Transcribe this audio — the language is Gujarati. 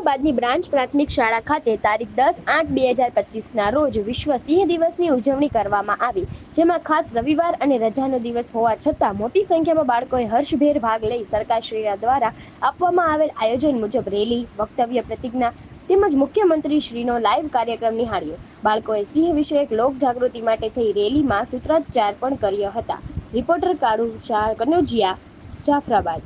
જાફરાબાદની બ્રાન્ચ પ્રાથમિક શાળા ખાતે તારીખ 10/8/2025ના રોજ વિશ્વ સિંહ દિવસની ઉજવણી કરવામાં આવી, જેમાં ખાસ રવિવાર અને રજાનો દિવસ હોવા છતાં મોટી સંખ્યામાં બાળકોએ હર્ષભેર ભાગ લઈ સરકારશ્રી દ્વારા આપવામાં આવેલ આયોજન મુજબ રેલી, વક્તવ્ય, પ્રતિજ્ઞા તેમજ મુખ્યમંત્રીશ્રીનો લાઈવ કાર્યક્રમ નિહાળ્યો. બાળકોએ સિંહ વિષયક લોક જાગૃતિ માટે થઈ રેલીમાં સૂત્રોચ્ચાર પણ કર્યા હતા. રિપોર્ટર કાળુ શાહ, કનોજિયા, જાફરાબાદ.